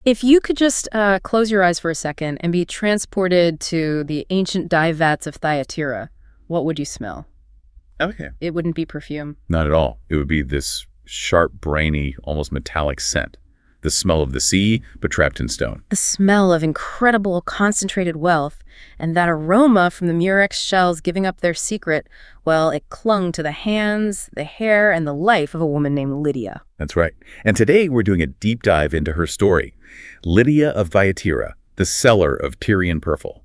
If you could just close your eyes for a second and be transported to the ancient dye vats of Thyatira, what would you smell? Okay. It wouldn't be perfume. Not at all. It would be this sharp, brainy, almost metallic scent. The smell of the sea, but trapped in stone. The smell of incredible concentrated wealth, and that aroma from the murex shells giving up their secret, well, it clung to the hands, the hair, and the life of a woman named Lydia. That's right. And today we're doing a deep dive into her story. Lydia of Thyatira, the seller of Tyrian purple.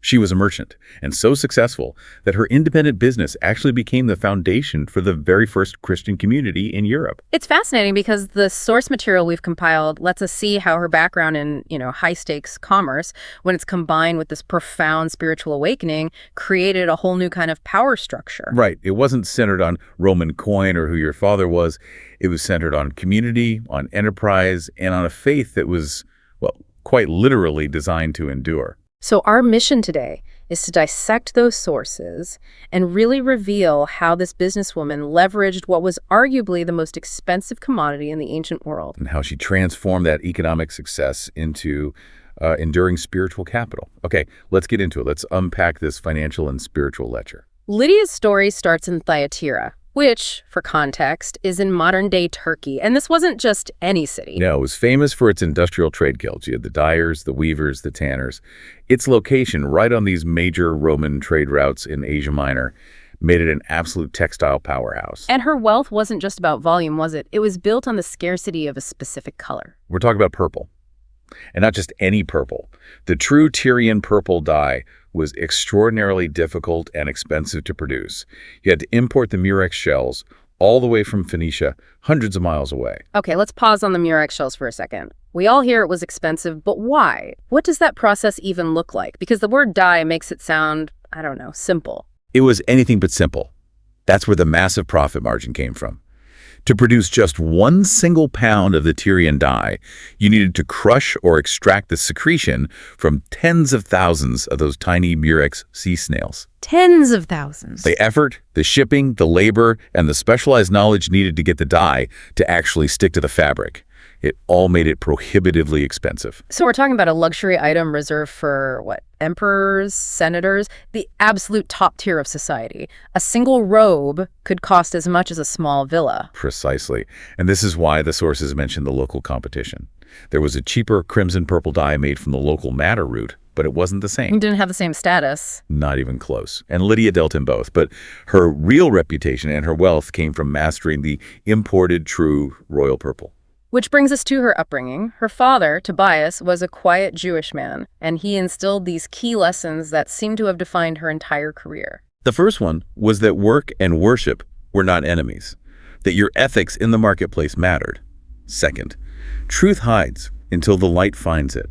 She was a merchant, and so successful that her independent business actually became the foundation for the very first Christian community in Europe. It's fascinating because the source material we've compiled lets us see how her background in, high-stakes commerce, when it's combined with this profound spiritual awakening, created a whole new kind of power structure. Right. It wasn't centered on Roman coin or who your father was. It was centered on community, on enterprise, and on a faith that was, well, quite literally designed to endure. So our mission today is to dissect those sources and really reveal how this businesswoman leveraged what was arguably the most expensive commodity in the ancient world. And how she transformed that economic success into enduring spiritual capital. Okay, let's get into it. Let's unpack this financial and spiritual ledger. Lydia's story starts in Thyatira, which, for context, is in modern-day Turkey. And this wasn't just any city. No, it was famous for its industrial trade guilds. You had the dyers, the weavers, the tanners. Its location, right on these major Roman trade routes in Asia Minor, made it an absolute textile powerhouse. And her wealth wasn't just about volume, was it? It was built on the scarcity of a specific color. We're talking about purple. And not just any purple. The true Tyrian purple dye was extraordinarily difficult and expensive to produce. You had to import the murex shells all the way from Phoenicia, hundreds of miles away. Okay, let's pause on the murex shells for a second. We all hear it was expensive, but why? What does that process even look like? Because the word dye makes it sound, I don't know, simple. It was anything but simple. That's where the massive profit margin came from. To produce just 1 single pound of the Tyrian dye, you needed to crush or extract the secretion from tens of thousands of those tiny murex sea snails. Tens of thousands. The effort, the shipping, the labor, and the specialized knowledge needed to get the dye to actually stick to the fabric. It all made it prohibitively expensive. So we're talking about a luxury item reserved for, what, emperors, senators, the absolute top tier of society. A single robe could cost as much as a small villa. Precisely. And this is why the sources mention the local competition. There was a cheaper crimson purple dye made from the local madder root, but it wasn't the same. It didn't have the same status. Not even close. And Lydia dealt in both, but her real reputation and her wealth came from mastering the imported true royal purple. Which brings us to her upbringing. Her father, Tobias, was a quiet Jewish man, and he instilled these key lessons that seem to have defined her entire career. The first one was that work and worship were not enemies, that your ethics in the marketplace mattered. Second, truth hides until the light finds it.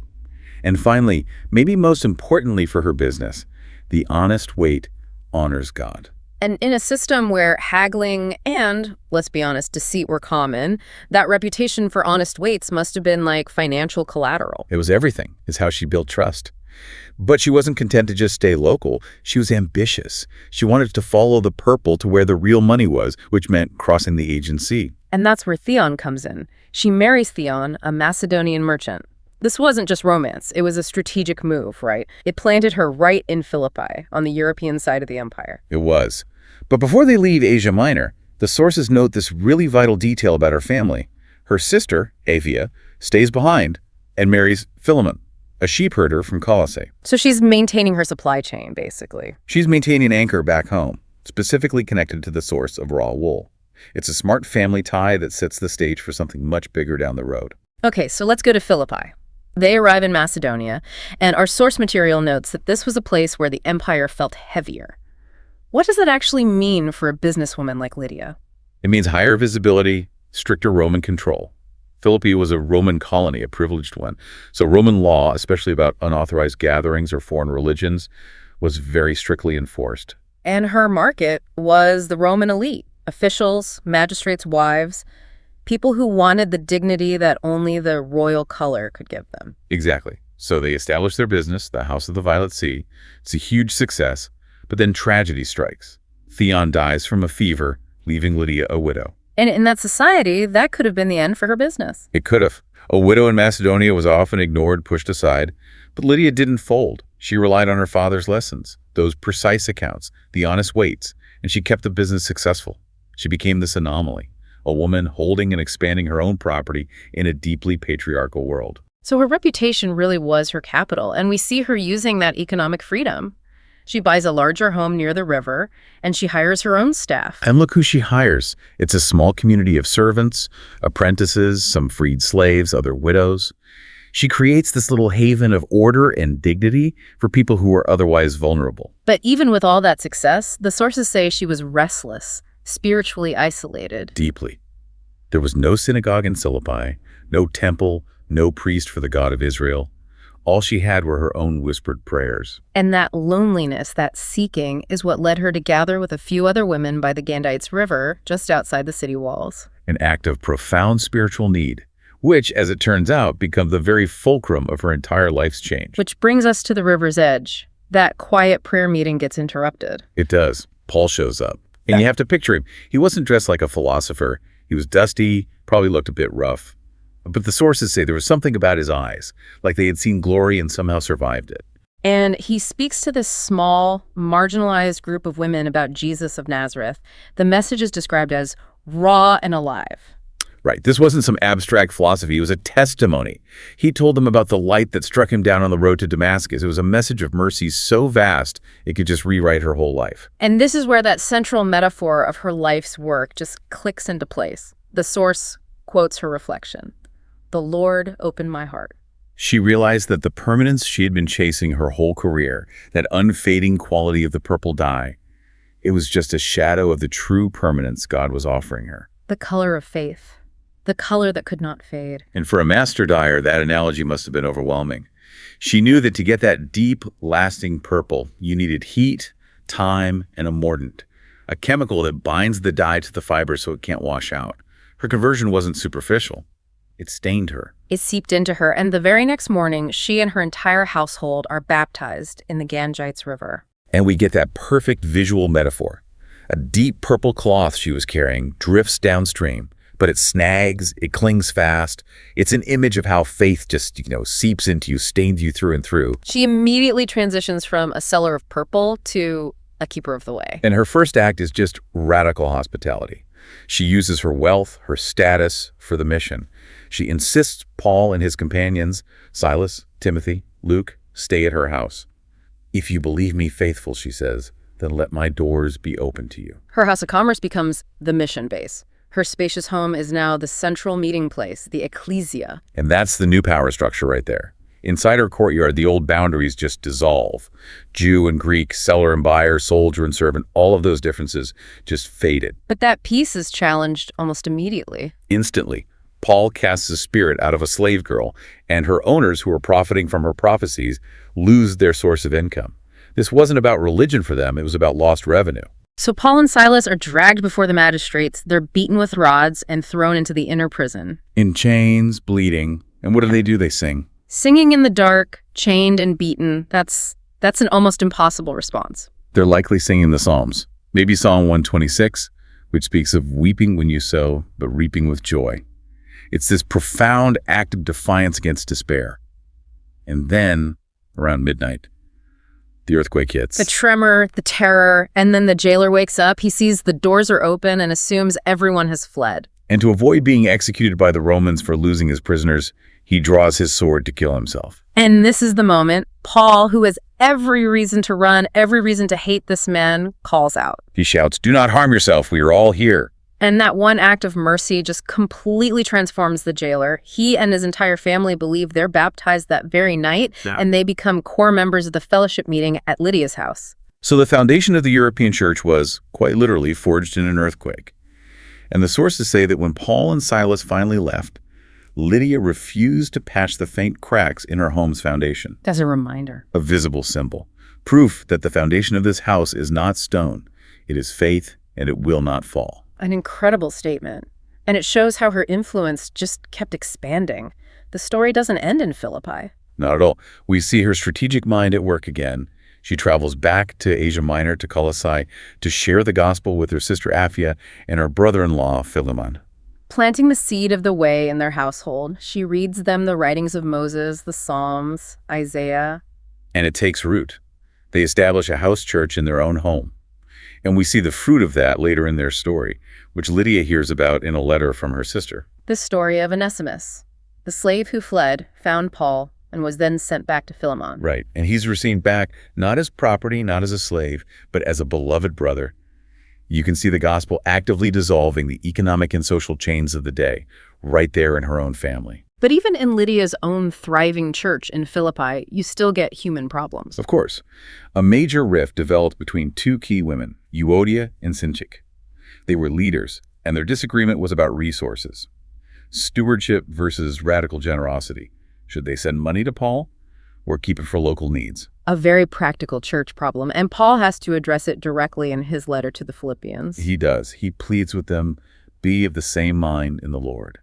And finally, maybe most importantly for her business, the honest weight honors God. And in a system where haggling and, let's be honest, deceit were common, that reputation for honest weights must have been like financial collateral. It was everything, is how she built trust. But she wasn't content to just stay local. She was ambitious. She wanted to follow the purple to where the real money was, which meant crossing the Aegean Sea. And that's where Theon comes in. She marries Theon, a Macedonian merchant. This wasn't just romance. It was a strategic move, right? It planted her right in Philippi, on the European side of the empire. It was. But before they leave Asia Minor, the sources note this really vital detail about her family. Her sister, Avia, stays behind and marries Philemon, a sheep herder from Colossae. So she's maintaining her supply chain, basically. She's maintaining an anchor back home, specifically connected to the source of raw wool. It's a smart family tie that sets the stage for something much bigger down the road. Okay, so let's go to Philippi. They arrive in Macedonia, and our source material notes that this was a place where the empire felt heavier. What does that actually mean for a businesswoman like Lydia? It means higher visibility, stricter Roman control. Philippi was a Roman colony, a privileged one. So Roman law, especially about unauthorized gatherings or foreign religions, was very strictly enforced. And her market was the Roman elite, officials, magistrates' wives, people who wanted the dignity that only the royal color could give them. Exactly. So they established their business, the House of the Violet Sea. It's a huge success, but then tragedy strikes. Theon dies from a fever, leaving Lydia a widow. And in that society, that could have been the end for her business. It could have. A widow in Macedonia was often ignored, pushed aside, but Lydia didn't fold. She relied on her father's lessons, those precise accounts, the honest weights, and she kept the business successful. She became this anomaly, a woman holding and expanding her own property in a deeply patriarchal world. So her reputation really was her capital, and we see her using that economic freedom. She buys a larger home near the river, and she hires her own staff. And look who she hires. It's a small community of servants, apprentices, some freed slaves, other widows. She creates this little haven of order and dignity for people who are otherwise vulnerable. But even with all that success, the sources say she was restless, spiritually isolated. Deeply. There was no synagogue in Philippi, no temple, no priest for the God of Israel. All she had were her own whispered prayers. And that loneliness, that seeking, is what led her to gather with a few other women by the Gandites River, just outside the city walls. An act of profound spiritual need, which, as it turns out, becomes the very fulcrum of her entire life's change. Which brings us to the river's edge. That quiet prayer meeting gets interrupted. It does. Paul shows up. And you have to picture him. He wasn't dressed like a philosopher. He was dusty, probably looked a bit rough. But the sources say there was something about his eyes, like they had seen glory and somehow survived it. And he speaks to this small, marginalized group of women about Jesus of Nazareth. The message is described as raw and alive. Right. This wasn't some abstract philosophy. It was a testimony. He told them about the light that struck him down on the road to Damascus. It was a message of mercy so vast, it could just rewrite her whole life. And this is where that central metaphor of her life's work just clicks into place. The source quotes her reflection. The Lord opened my heart. She realized that the permanence she had been chasing her whole career, that unfading quality of the purple dye, it was just a shadow of the true permanence God was offering her. The color of faith. The color that could not fade. And for a master dyer, that analogy must have been overwhelming. She knew that to get that deep, lasting purple, you needed heat, time, and a mordant, a chemical that binds the dye to the fiber so it can't wash out. Her conversion wasn't superficial. It stained her. It seeped into her, and the very next morning, she and her entire household are baptized in the Gangites River. And we get that perfect visual metaphor. A deep purple cloth she was carrying drifts downstream, but it snags, it clings fast. It's an image of how faith just, seeps into you, stains you through and through. She immediately transitions from a seller of purple to a keeper of the way. And her first act is just radical hospitality. She uses her wealth, her status, for the mission. She insists Paul and his companions, Silas, Timothy, Luke, stay at her house. If you believe me faithful, she says, then let my doors be open to you. Her house of commerce becomes the mission base. Her spacious home is now the central meeting place, the ecclesia. And that's the new power structure right there. Inside her courtyard, the old boundaries just dissolve. Jew and Greek, seller and buyer, soldier and servant, all of those differences just faded. But that peace is challenged almost immediately. Instantly, Paul casts a spirit out of a slave girl, and her owners, who are profiting from her prophecies, lose their source of income. This wasn't about religion for them, it was about lost revenue. So Paul and Silas are dragged before the magistrates. They're beaten with rods and thrown into the inner prison. In chains, bleeding. And what do? They sing. Singing in the dark, chained and beaten, that's an almost impossible response. They're likely singing the Psalms. Maybe Psalm 126, which speaks of weeping when you sow, but reaping with joy. It's this profound act of defiance against despair. And then, around midnight, the earthquake hits. The tremor, the terror, and then the jailer wakes up. He sees the doors are open and assumes everyone has fled. And to avoid being executed by the Romans for losing his prisoners, he draws his sword to kill himself. And this is the moment Paul, who has every reason to run, every reason to hate this man, calls out. He shouts, "Do not harm yourself, we are all here." And that one act of mercy just completely transforms the jailer. He and his entire family believe they're baptized that very night, and they become core members of the fellowship meeting at Lydia's house. So the foundation of the European church was, quite literally, forged in an earthquake. And the sources say that when Paul and Silas finally left, Lydia refused to patch the faint cracks in her home's foundation. As a reminder. A visible symbol. Proof that the foundation of this house is not stone. It is faith, and it will not fall. An incredible statement. And it shows how her influence just kept expanding. The story doesn't end in Philippi. Not at all. We see her strategic mind at work again. She travels back to Asia Minor, to Colossae, to share the gospel with her sister Apphia and her brother-in-law Philemon. planting the seed of the way in their household. She reads them the writings of Moses, the Psalms, Isaiah. And it takes root. They establish a house church in their own home. And we see the fruit of that later in their story, which Lydia hears about in a letter from her sister. The story of Onesimus, the slave who fled, found Paul, and was then sent back to Philemon. Right. And he's received back not as property, not as a slave, but as a beloved brother. You can see the gospel actively dissolving the economic and social chains of the day, right there in her own family. But even in Lydia's own thriving church in Philippi, you still get human problems. Of course, a major rift developed between two key women, Euodia and Syntyche. They were leaders, and their disagreement was about resources. Stewardship versus radical generosity. Should they send money to Paul or keep it for local needs? A very practical church problem, and Paul has to address it directly in his letter to the Philippians. He does. He pleads with them, be of the same mind in the Lord.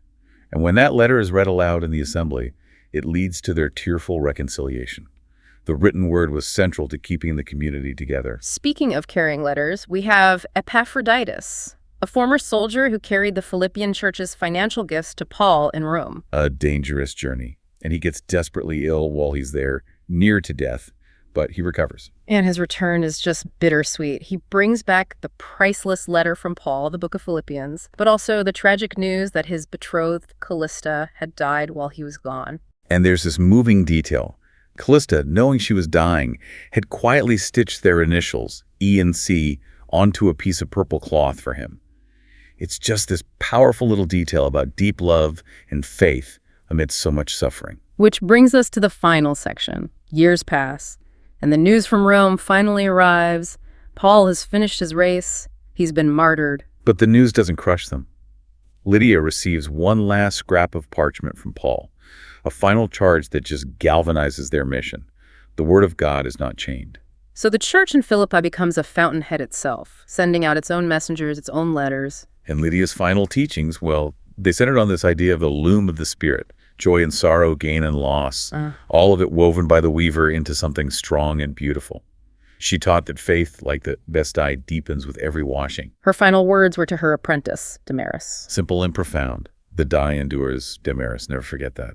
And when that letter is read aloud in the assembly, it leads to their tearful reconciliation. The written word was central to keeping the community together. Speaking of carrying letters, we have Epaphroditus, a former soldier who carried the Philippian church's financial gifts to Paul in Rome. A dangerous journey. And he gets desperately ill while he's there, near to death, but he recovers. And his return is just bittersweet. He brings back the priceless letter from Paul, the book of Philippians, but also the tragic news that his betrothed, Callista, had died while he was gone. And there's this moving detail. Callista, knowing she was dying, had quietly stitched their initials, E and C, onto a piece of purple cloth for him. It's just this powerful little detail about deep love and faith amidst so much suffering. Which brings us to the final section. Years pass, and the news from Rome finally arrives. Paul has finished his race. He's been martyred. But the news doesn't crush them. Lydia receives one last scrap of parchment from Paul, a final charge that just galvanizes their mission. The word of God is not chained. So the church in Philippi becomes a fountainhead itself, sending out its own messengers, its own letters. And Lydia's final teachings, well, they centered on this idea of the loom of the Spirit, joy and sorrow, gain and loss, all of it woven by the weaver into something strong and beautiful. She taught that faith, like the best dye, deepens with every washing. Her final words were to her apprentice, Damaris. Simple and profound. The dye endures, Damaris, never forget that.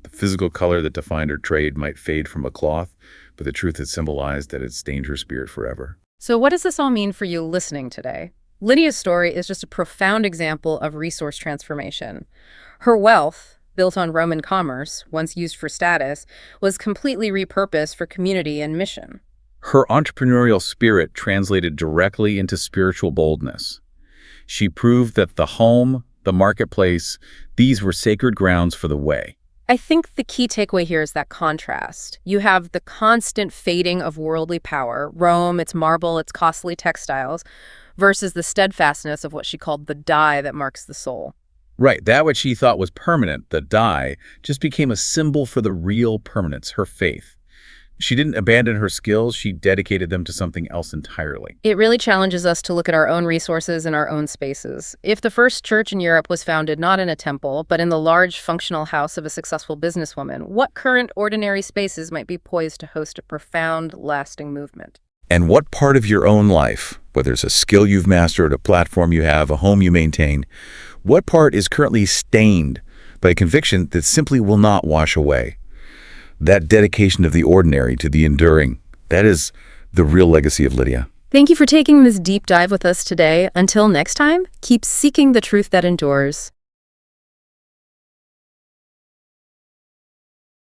The physical color that defined her trade might fade from a cloth, but the truth it symbolized that it stained her spirit forever. So what does this all mean for you listening today? Lydia's story is just a profound example of resource transformation. Her wealth, built on Roman commerce, once used for status, was completely repurposed for community and mission. Her entrepreneurial spirit translated directly into spiritual boldness. She proved that the home, the marketplace, these were sacred grounds for the way. I think the key takeaway here is that contrast. You have the constant fading of worldly power, Rome, its marble, its costly textiles, versus the steadfastness of what she called the dye that marks the soul. Right, that what she thought was permanent, the dye, just became a symbol for the real permanence, her faith. She didn't abandon her skills, she dedicated them to something else entirely. It really challenges us to look at our own resources and our own spaces. If the first church in Europe was founded not in a temple, but in the large functional house of a successful businesswoman, what current ordinary spaces might be poised to host a profound, lasting movement? And what part of your own life, whether it's a skill you've mastered, a platform you have, a home you maintain, what part is currently stained by a conviction that simply will not wash away? That dedication of the ordinary to the enduring, that is the real legacy of Lydia. Thank you for taking this deep dive with us today. Until next time, keep seeking the truth that endures.